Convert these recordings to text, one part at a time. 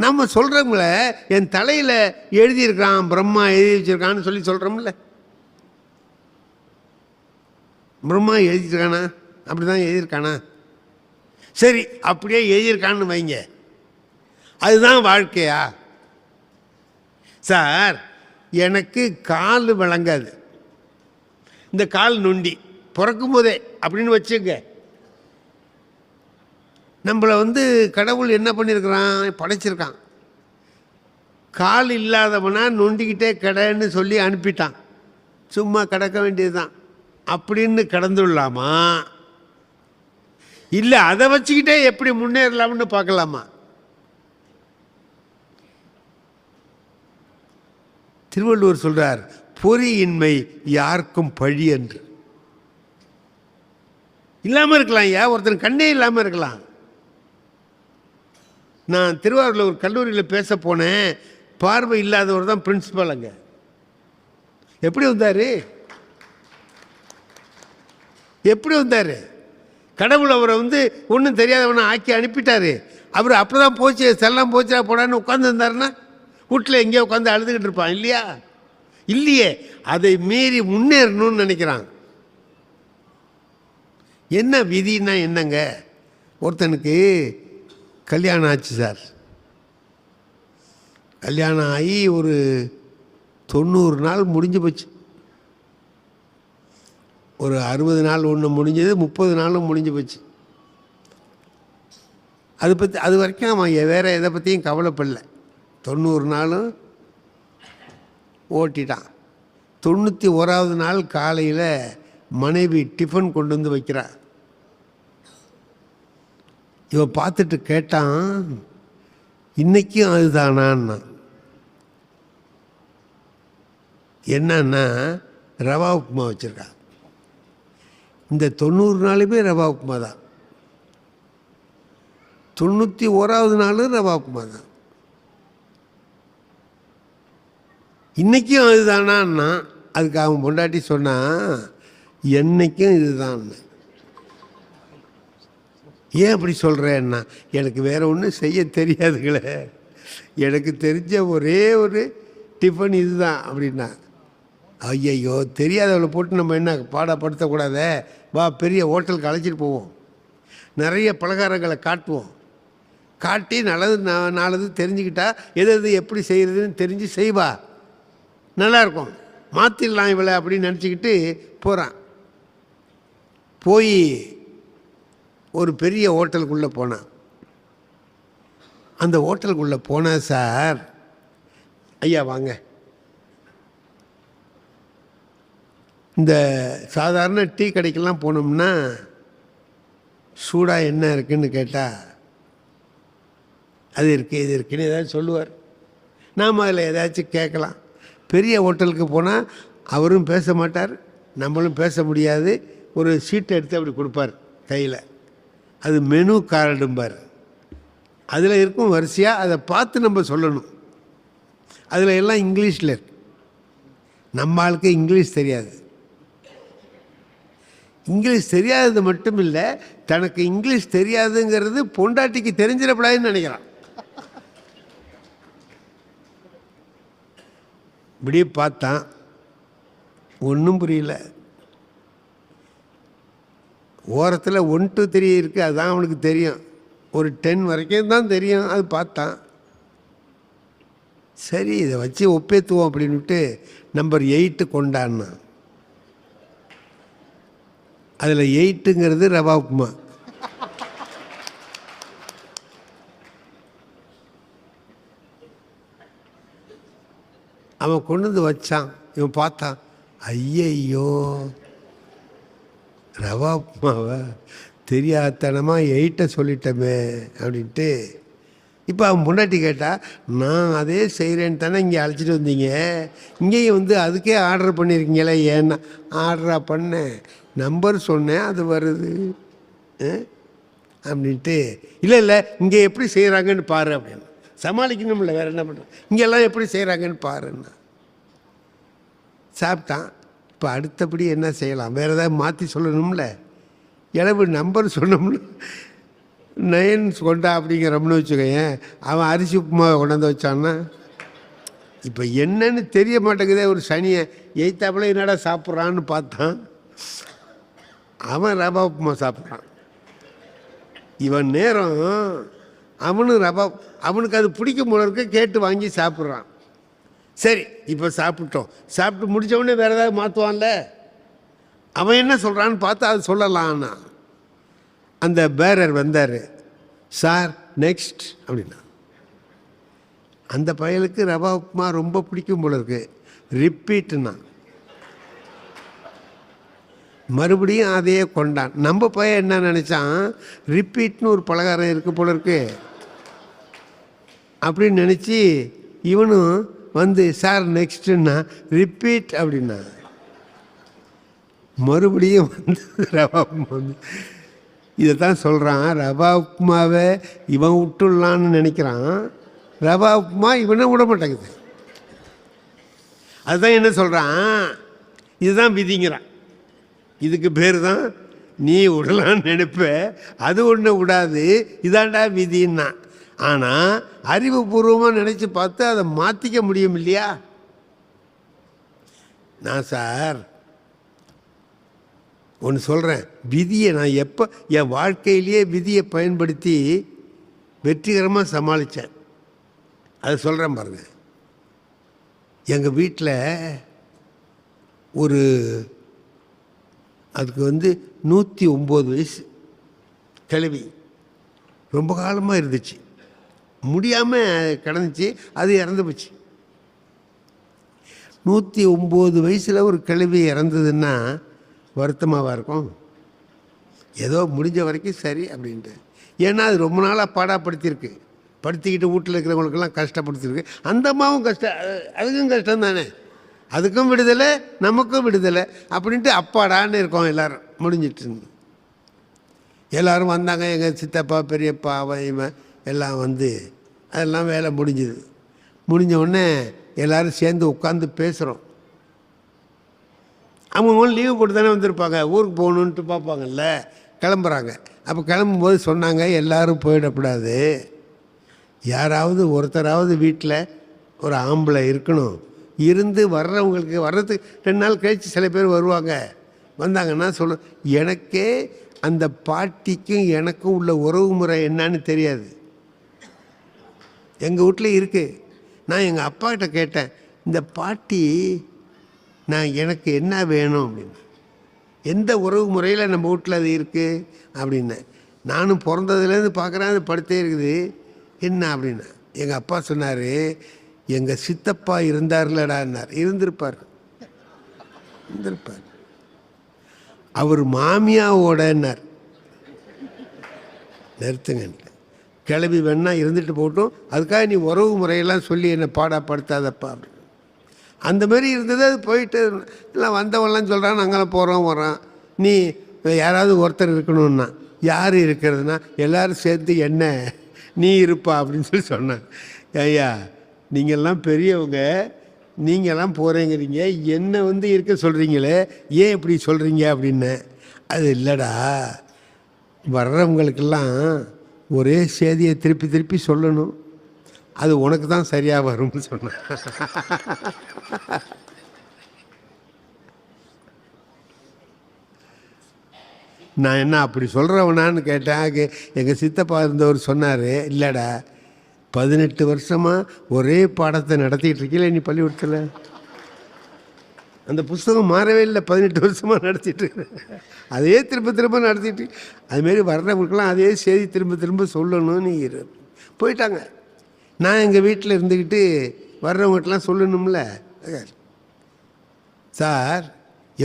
நம்ம சொல்கிறோம்ல, என் தலையில் எழுதியிருக்கான், பிரம்மா எழுதி வச்சிருக்கான்னு சொல்லி சொல்கிறோம்ல. பிரம்மா எழுதியிருக்கானா? அப்படி தான் எழுதியிருக்கானா? சரி, அப்படியே எழுதியிருக்கான்னு வைங்க, அதுதான் வாழ்க்கையா? சார், எனக்கு கால் விளங்காது, இந்த கால் நொண்டி பிறக்கும் போதே அப்படின்னு வச்சுங்க. நம்மளை கடவுள் என்ன பண்ணியிருக்கிறான், படைச்சிருக்கான். கால் இல்லாதவனா நொண்டிக்கிட்டே கிடன்னு சொல்லி அனுப்பிட்டான். சும்மா கிடக்க வேண்டியது தான் அப்படின்னு கிடந்துடலாமா, இல்லை அதை வச்சுக்கிட்டே எப்படி முன்னேறலாம்னு பார்க்கலாமா? திருவள்ளுவர் சொல்றார், பொறியின்மை யாருக்கும் பழி என்று. இல்லாமல் இருக்கலாம் ஐயா, ஒருத்தன் கண்ணே இல்லாமல் இருக்கலாம். நான் திருவாரூரில் ஒரு கல்லூரியில் பேச போனேன். பார்வை இல்லாதவர் தான் பிரின்சிபல். அங்கே எப்படி வந்தார்? எப்படி வந்தார்? கடவுள் அவரை ஒன்றும் தெரியாதவனை ஆக்கி அனுப்பிட்டாரு. அவர் அப்போதான் போச்சு, செல்லாம் போச்சா போடான்னு உட்காந்துருந்தாருன்னா வீட்டில் எங்கேயோ உட்காந்து அழுதுகிட்டு இருப்பான் இல்லையா? இல்லையே, அதை மீறி முன்னேறணும்னு நினைக்கிறான். என்ன விதின்னா என்னங்க? ஒருத்தனுக்கு கல்யாணம் ஆச்சு சார். கல்யாணம் ஆகி ஒரு 90 நாள் முடிஞ்சு போச்சு. ஒரு 60 நாள் ஒன்று முடிஞ்சது, 30 நாளும் முடிஞ்சு போச்சு. அது வரைக்கும் அவன் வேறு எதை பற்றியும் கவலைப்படல. 90 நாளும் ஓட்டிட்டான். 91வது நாள் காலையில் மனைவி டிஃபன் கொண்டு வந்து வைக்கிறான். இவன் பார்த்துட்டு கேட்டான், இன்னைக்கும் அதுதானான்னா. என்னன்னா, ரவா உப்புமா வச்சுருக்கான். இந்த 90 நாளுமே ரவா உப்புமா தான், 91வது நாளும் ரவா உப்புமா தான். இன்றைக்கும் அதுதானான்னா, அதுக்கு அவன் பொண்டாட்டி சொன்னான், என்னைக்கும் இதுதான். ஏன் அப்படி சொல்கிறேன்னா, எனக்கு வேறு ஒன்றும் செய்ய தெரியாதுங்களே, எனக்கு தெரிஞ்ச ஒரே ஒரு டிஃபன் இதுதான் அப்படின்னா. ஐயையோ, தெரியாதவளை போட்டு நம்ம என்ன பாடப்படுத்தக்கூடாதே, வா பெரிய ஹோட்டலுக்கு அழைச்சிட்டு போவோம், நிறைய பலகாரங்களை காட்டுவோம், காட்டி நல்லது நாலது தெரிஞ்சுக்கிட்டா எது எப்படி செய்கிறதுன்னு தெரிஞ்சு செய்வா, நல்லாயிருக்கும், மாற்றிடலாம் இவளை அப்படின்னு நினச்சிக்கிட்டு போகிறான். போய் ஒரு பெரிய ஹோட்டலுக்குள்ளே போனான். அந்த ஹோட்டலுக்குள்ளே போனால், சார் ஐயா வாங்க, இந்த சாதாரண டீ கடைக்கெல்லாம் போனோம்னா சூடாக என்ன இருக்குதுன்னு கேட்டால் அது இருக்குது இது இருக்குன்னு ஏதாச்சும் சொல்லுவார். நாம் அதில் ஏதாச்சும் கேட்கலாம். பெரிய ஹோட்டலுக்கு போனால் அவரும் பேச மாட்டார், நம்மளும் பேச முடியாது. ஒரு சீட்டை எடுத்து அப்படி கொடுப்பார் கையில், அது மெனு கார்டும்பார். அதில் இருக்கும் வரிசையாக, அதை பார்த்து நம்ம சொல்லணும். அதில் எல்லாம் இங்கிலீஷில் இருக்கு. நம்ம ஆளுக்கு இங்கிலீஷ் தெரியாது. இங்கிலீஷ் தெரியாதது மட்டும் இல்லை, தனக்கு இங்கிலீஷ் தெரியாதுங்கிறது பொண்டாட்டிக்கு தெரிஞ்சிடப்படாதுன்னு நினைக்கிறான். இப்படியே பார்த்தான், ஒன்றும் புரியல. ஓரத்தில் 1 to 3 இருக்குது, அதுதான் அவனுக்கு தெரியும். ஒரு 10 வரைக்கும் தான் தெரியும். அது பார்த்தான். சரி, இதை வச்சு ஒப்பேற்றுவோம் அப்படின்ட்டு நம்பர் 8 கொண்டான்னா. அதில் 8ங்கிறது ரவா உப்புமா. அவன் கொண்டு வந்து வச்சான். இவன் பார்த்தான், ஐயையோ ரவா உப்புமாவை தெரியாதனமாக 8 சொல்லிட்டோமே அப்படின்ட்டு. இப்போ அவன் முன்னாடி கேட்டால், நான் அதே செய்கிறேன்னு தானே இங்கே அழைச்சிட்டு வந்தீங்க, இங்கேயும் அதுக்கே ஆர்டர் பண்ணியிருக்கீங்களே, ஏன்னா ஆர்டராக பண்ணேன், நம்பர் சொன்னேன் அது வருது அப்படின்ட்டு. இல்லை இங்கே எப்படி செய்கிறாங்கன்னு பாரு அப்படின்னு. சமாளிக்கணும்ல, வேறு என்ன பண்ணுறேன், இங்கெல்லாம் எப்படி செய்கிறாங்கன்னு பாருன்னா. சாப்பிட்டான். இப்போ அடுத்தபடி என்ன செய்யலாம், வேறு ஏதாவது மாற்றி சொல்லணும்ல. இளவு நம்பர் சொன்னோம்ல, நயன்ஸ் கொண்டா அப்படிங்கிறோம்னு வச்சுக்கோயேன், அவன் அரிசி உப்புமாவை கொண்டாந்து வச்சான்னா இப்போ என்னன்னு தெரிய மாட்டேங்குதே. ஒரு சனியை எய்த்தாப்புல என்னடா சாப்பிட்றான்னு பார்த்தான், அவன் ரவா உப்புமா சாப்பிட்றான். இவன் நேரம் அவனும் ரவா, அவனுக்கு அது பிடிக்கும் போல இருக்க, கேட்டு வாங்கி சாப்பிட்றான். சரி இப்போ சாப்பிட்டோம், சாப்பிட்டு முடித்தவொடனே வேறு ஏதாவது மாற்றுவான்ல. அவன் என்ன சொல்கிறான்னு பார்த்து அது சொல்லலான்னா அந்த பேரர் வந்தார். சார் நெக்ஸ்ட் அப்படின்னா, அந்த பயலுக்கு ரவா உப்புமா ரொம்ப பிடிக்கும் போல இருக்கு, ரிப்பீட்டுன்னா மறுபடியும் அதையே கொண்டான். நம்ம பையன் என்ன நினச்சான், ரிப்பீட்னு ஒரு பலகாரம் இருக்குது போல இருக்கு அப்படின்னு நினச்சி இவனும் வந்து சார் நெக்ஸ்ட்டுன்னா ரிப்பீட் அப்படின்னா மறுபடியும் வந்து ரவா உப்புமா வந்து இதை தான் சொல்கிறான். ரவா உப்புமாவை இவன் விட்டுடலான்னு நினைக்கிறான், ரவா உப்புமா இவனை விட மாட்டேங்குது. அதுதான் என்ன சொல்கிறான், இதுதான் விதிங்கிறான். இதுக்கு பேர் தான் நீ விடலான்னு நினைப்ப, அது ஒன்று விடாது, இதாண்டா விதின்னா. ஆனால் அறிவுபூர்வமாக நினச்சி பார்த்து அதை மாற்றிக்க முடியும் இல்லையா. நான் சார் ஒன்று சொல்கிறேன், விதியை நான் எப்போ என் வாழ்க்கையிலேயே விதியை பயன்படுத்தி வெற்றிகரமாக சமாளித்தேன், அதை சொல்கிறேன் பாருங்கள். எங்கள் வீட்டில் ஒரு அதுக்கு வந்து 109 வயசு கிழவி ரொம்ப காலமாக இருந்துச்சு, முடியாமல் கிடந்துச்சு, அது இறந்து போச்சு. 109 வயசில் ஒரு கிழவி இறந்ததுன்னா வருத்தமாகவா இருக்கும்? ஏதோ முடிஞ்ச வரைக்கும் சரி அப்படின்ட்டு. ஏன்னா அது ரொம்ப நாளாக பாடாப்படுத்தியிருக்கு, படுத்திக்கிட்டு வீட்டில் இருக்கிறவங்களுக்கெல்லாம் கஷ்டப்படுத்திருக்கு. அந்த அம்மாவும் அதுக்கும் கஷ்டம் தானே, அதுக்கும் விடுதலை நமக்கும் விடுதலை அப்படின்ட்டு அப்பாடான்னு இருக்கோம். எல்லோரும் முடிஞ்சிட்டு எல்லோரும் வந்தாங்க, எங்கள் சித்தப்பா பெரியப்பா அவன் இவன் எல்லாம் வந்து அதெல்லாம் வேலை முடிஞ்சுது. முடிஞ்ச உடனே எல்லோரும் சேர்ந்து உட்காந்து பேசுகிறோம். அவங்க லீவு போட்டு தானே வந்திருப்பாங்க, ஊருக்கு போகணுன்ட்டு பார்ப்பாங்கல்ல, கிளம்புறாங்க. அப்போ கிளம்பும்போது சொன்னாங்க, எல்லோரும் போயிடக்கூடாது, யாராவது ஒருத்தராவது வீட்டில் ஒரு ஆம்பளை இருக்கணும், இருந்து வர்றவங்களுக்கு வர்றதுக்கு 2 நாள் கழித்து சில பேர் வருவாங்க. வந்தாங்கன்னா சொல்ல, எனக்கே அந்த பாட்டிக்கும் எனக்கும் உள்ள உறவு முறை என்னன்னு தெரியாது. எங்கள் வீட்டில் இருக்குது. நான் எங்கள் அப்பாக்கிட்ட கேட்டேன், இந்த பாட்டி நான் எனக்கு என்ன வேணும் அப்படின்னு, எந்த உறவு முறையில் நம்ம வீட்டில் அது இருக்குது அப்படின்னு. நானும் பிறந்ததுலேருந்து பார்க்குறேன், அது படுத்தே இருக்குது, என்ன அப்படின்னா. எங்கள் அப்பா சொன்னார், எங்கள் சித்தப்பா இருந்தார்லடான்னார். இருந்திருப்பார். அவர் மாமியாவோடன்னார். நிறுத்துங்க, கிளம்பி வேணா இருந்துட்டு போட்டோம், அதுக்காக நீ உறவு முறையெல்லாம் சொல்லி என்னை பாடாப்படுத்தாதப்பா அப்படின்னு. அந்த மாதிரி இருந்தது. அது போயிட்டு எல்லாம் வந்தவெல்லாம் சொல்கிறான், நாங்களாம் போகிறோம் வரோம், நீ யாராவது ஒருத்தர் இருக்கணும்னா. யார் இருக்கிறதுனா எல்லோரும் சேர்த்து என்ன நீ இருப்பா அப்படின்னு சொல்லி சொன்னான். ஐயா நீங்கள்லாம் பெரியவங்க, நீங்கள்லாம் போகிறீங்கிறீங்க, என்னை வந்து இருக்க சொல்கிறீங்களே, ஏன் இப்படி சொல்கிறீங்க அப்படின்னு. அது இல்லைடா, வர்றவங்களுக்கெல்லாம் ஒரே செய்தியை திருப்பி திருப்பி சொல்லணும், அது உனக்கு தான் சரியாக வரும்னு சொன்னேன். நான் என்ன அப்படி சொல்கிறவனான்னு கேட்டேன். எங்கள் சித்தப்பா இருந்தவர் சொன்னார், இல்லைடா 18 வருஷமாக ஒரே பாடத்தை நடத்திக்கிட்டு இருக்கீங்களே நீ பள்ளிக்கூடத்தில், அந்த புஸ்தகம் மாறவே இல்லை, 18 வருஷமாக நடத்திட்டு அதே திரும்ப திரும்ப நடத்திட்டு, அதுமாரி வர்றவங்களுக்கெல்லாம் அதே செய்தி திரும்ப திரும்ப சொல்லணும்னு போயிட்டாங்க. நான் எங்கள் வீட்டில் இருந்துக்கிட்டு வர்றவங்ககிட்டலாம் சொல்லணும்ல. சார்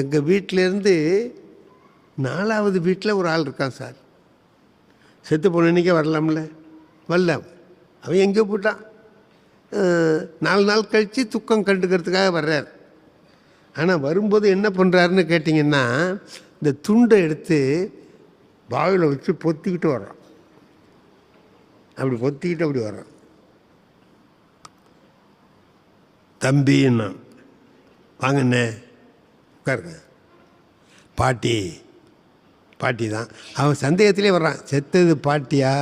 எங்கள் வீட்டிலேருந்து 4வது வீட்டில் ஒரு ஆள் இருக்கான் சார், செத்து போன அன்றைக்கே வரலாம்ல, வரல, அவன் எங்கேயோ போட்டான். 4 நாள் கழித்து துக்கம் கண்டுக்கிறதுக்காக வர்றார். ஆனால் வரும்போது என்ன பண்ணுறாருன்னு கேட்டிங்கன்னா, இந்த துண்டை எடுத்து வாயில் வச்சு பொத்திக்கிட்டு வர்றான். அப்படி பொத்திக்கிட்டு அப்படி வர்றான். தம்பின்னா வாங்கண்ணே உட்காருங்க, பாட்டி பாட்டி தான். அவன் சந்தேகத்திலே வர்றான், செத்தது பாட்டியா?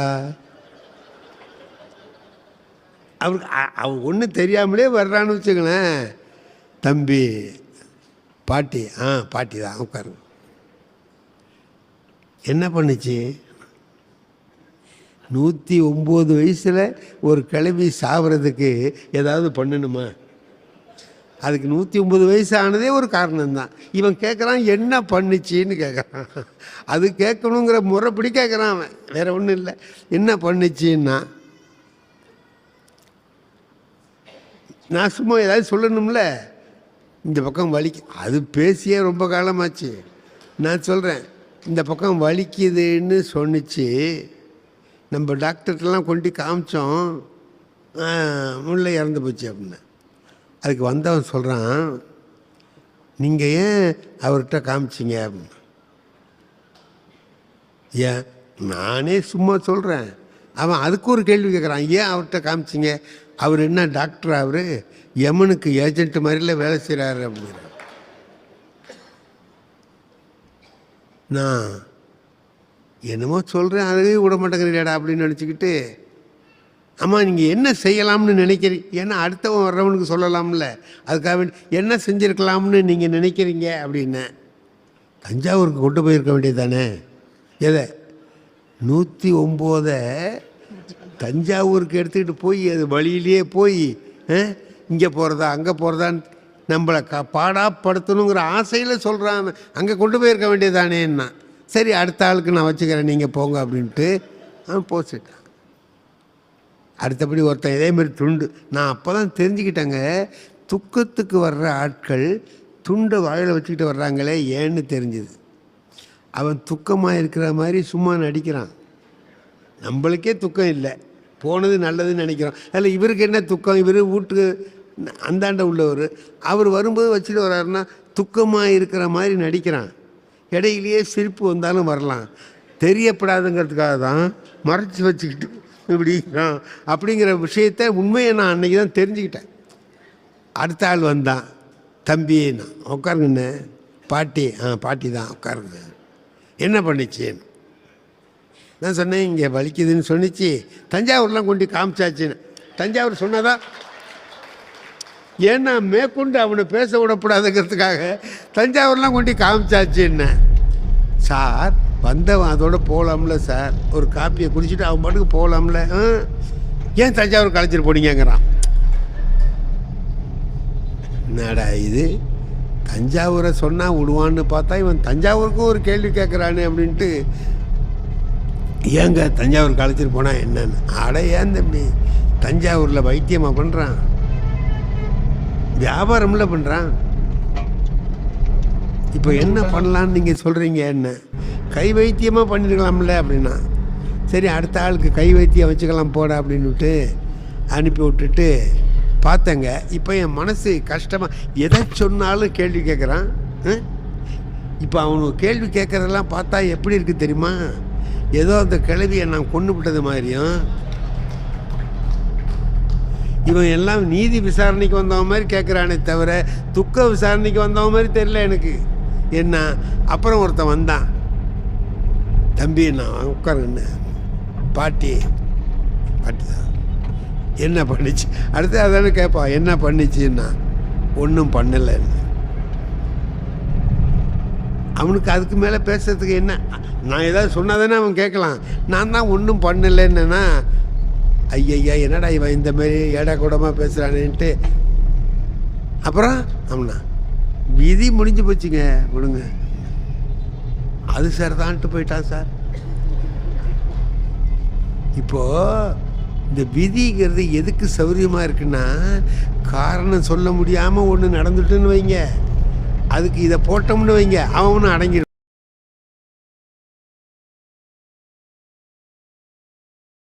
அவருக்கு அவன் ஒன்றும் தெரியாமலே வர்றான்னு வச்சுக்கலேன். தம்பி பாட்டி, பாட்டி தான், உட்காருங்க. என்ன பண்ணுச்சு? 109 வயசில் ஒரு கிளவி சாவறதுக்கு ஏதாவது பண்ணணுமா? அதுக்கு 109 வயசு ஆனதே ஒரு காரணம்தான். இவன் கேட்குறான் என்ன பண்ணுச்சின்னு கேட்குறான். அது கேட்கணுங்கிற முறைப்படி கேட்குறான் அவன், வேற ஒன்றும் இல்லை. என்ன பண்ணுச்சின்னா நான் சும்மா ஏதாவது சொல்லணும்ல. இந்த பக்கம் அது பேசியே ரொம்ப காலமாச்சு. நான் சொல்கிறேன், இந்த பக்கம் வலிக்குதுன்னு சொன்னிச்சு. நம்ம டாக்டர்கிட்டலாம் கொண்டு காமிச்சோம், முல்லை இறந்து போச்சு அப்படின்னு. அதுக்கு வந்தவன் சொல்கிறான், நீங்கள் ஏன் அவர்கிட்ட காமிச்சிங்க அப்படின்னு. ஏன்? நானே சும்மா சொல்கிறேன். அவன் அதுக்கு ஒரு கேள்வி கேட்குறான், ஏன் அவர்கிட்ட காமிச்சிங்க? அவர் என்ன டாக்டர்? அவர் யமனுக்கு ஏஜென்ட் மாதிரில வேலை செய்கிறாரு அப்படிங்கிற. நான் என்னமோ சொல்கிறேன், அதுவே விட மாட்டேங்கிறீடா அப்படின்னு நினச்சிக்கிட்டு, ஆமாம் நீங்கள் என்ன செய்யலாம்னு நினைக்கிறீங்க? ஏன்னா அடுத்தவன் வர்றவனுக்கு சொல்லலாம்ல, அதுக்காக வேண்டி என்ன செஞ்சுருக்கலாம்னு நீங்கள் நினைக்கிறீங்க அப்படின்னு. தஞ்சாவூருக்கு கொண்டு போயிருக்க வேண்டியது தானே. எதை? 109 தஞ்சாவூருக்கு எடுத்துக்கிட்டு போய் அது வழியிலேயே போய் இங்கே போகிறதா அங்கே போகிறதான்னு நம்மளை பாடாப்படுத்தணுங்கிற ஆசையில் சொல்கிறான். அங்கே கொண்டு போயிருக்க வேண்டியது தானேன்னா, சரி அடுத்த ஆளுக்கு நான் வச்சுக்கிறேன் நீங்கள் போங்க அப்படின்ட்டு அவன் போச்சுட்டான். அடுத்தபடி ஒருத்தன் இதேமாரி துண்டு. நான் அப்போ தான் தெரிஞ்சுக்கிட்டேங்க, துக்கத்துக்கு வர்ற ஆட்கள் துண்டை வாயில் வச்சுக்கிட்டு வர்றாங்களே ஏன்னு தெரிஞ்சுது. அவன் துக்கமாக இருக்கிற மாதிரி சும்மா நடிக்கிறான். நம்மளுக்கே துக்கம் இல்லை, போனது நல்லதுன்னு நினைக்கிறோம். அதில் இவருக்கு என்ன துக்கம்? இவர் வீட்டுக்கு அந்தாண்ட உள்ளவர், அவர் வரும்போது வச்சுட்டு வர்றாருன்னா துக்கமாக இருக்கிற மாதிரி நடிக்கிறான். இடையிலேயே சிரிப்பு வந்தாலும் வரலாம், தெரியப்படாதுங்கிறதுக்காக தான் மறைச்சி வச்சுக்கிட்டு இப்படிங்கிறான். அப்படிங்கிற விஷயத்த உண்மையை நான் அன்றைக்கி தான் தெரிஞ்சுக்கிட்டேன். அடுத்த ஆள் வந்தான், தம்பி நான் உட்காருங்கண்ணே. பாட்டி, பாட்டி தான், உட்காருங்க. என்ன பண்ணிச்சேன்னு நான் சொன்னேன், இங்கே வலிக்குதுன்னு சொன்னிச்சு, தஞ்சாவூர்லாம் கொண்டு காமிச்சாச்சுன்னு. தஞ்சாவூர் சொன்னதா? ஏன்னா மேற்கொண்டு அவனை பேச விடக்கூடாதுங்கிறதுக்காக தஞ்சாவூர்லாம் கொண்டு காமிச்சாச்சுன்னு. சார் வந்தவன் அதோட போகலாம்ல சார், ஒரு காப்பியை குடிச்சிட்டு அவன் பாட்டுக்கு போகலாம்ல. ஏன் தஞ்சாவூர் கலைச்சிட்டு போனீங்கிறான். என்னடா இது, தஞ்சாவூரை சொன்னால் விடுவான்னு பார்த்தா இவன் தஞ்சாவூருக்கும் ஒரு கேள்வி கேட்குறானே அப்படின்ட்டு, ஏங்க தஞ்சாவூர் கலைச்சிட்டு போனால் என்னன்னு. அட ஏன் தம்பி, தஞ்சாவூரில் வைத்தியமாக பண்ணுறான், வியாபாரம்ல பண்ணுறான். இப்போ என்ன பண்ணலான்னு நீங்கள் சொல்கிறீங்க? என்ன கை வைத்தியமாக பண்ணிருக்கலாம்ல அப்படின்னா, சரி அடுத்த ஆளுக்கு கை வைத்தியம் வச்சுக்கலாம் போட அப்படின்னுட்டு அனுப்பி விட்டுட்டு பார்த்தேங்க. இப்போ என் மனசு கஷ்டமாக, எதை சொன்னாலும் கேள்வி கேட்குறான். இப்போ அவனுக்கு கேள்வி கேட்குறதெல்லாம் பார்த்தா எப்படி இருக்குது தெரியுமா? ஏதோ அந்த கிழவியை நான் கொண்டு விட்டது மாதிரியும், இவன் எல்லாம் நீதி விசாரணைக்கு வந்தவன் மாதிரி கேட்குறானே தவிர துக்க விசாரணைக்கு வந்தவன் மாதிரி தெரியல எனக்கு. என்ன அப்புறம் ஒருத்தன் வந்தான், தம்பி நான் உட்காருங்கண்ணே. பாட்டி, பாட்டி தான். என்ன பண்ணிச்சு? அடுத்து அதானே கேட்பான், என்ன பண்ணிச்சுன்னா ஒன்றும் பண்ணலைன்னு. அவனுக்கு அதுக்கு மேலே பேசுறதுக்கு என்ன? நான் ஏதாவது சொன்னால் தானே அவன் கேட்கலாம். நான் தான் ஒன்றும் பண்ணலைன்னா, ஐயா என்னடா இவன் இந்த மாதிரி ஏடா கூடமாக பேசுகிறானேன்ட்டு. அப்புறம் அவனா விதி முடிஞ்சு போச்சுங்க, விடுங்க. அது சார் தான்ட்டு போயிட்டான் சார். இப்போது இந்த விதிங்கிறது எதுக்கு சௌரியமாக இருக்குன்னா, காரணம் சொல்ல முடியாமல் ஒன்று நடந்துட்டுன்னு வைங்க, அதுக்கு இதை போட்டோம்னு வைங்க, அவனும் அடங்கிடுவான்.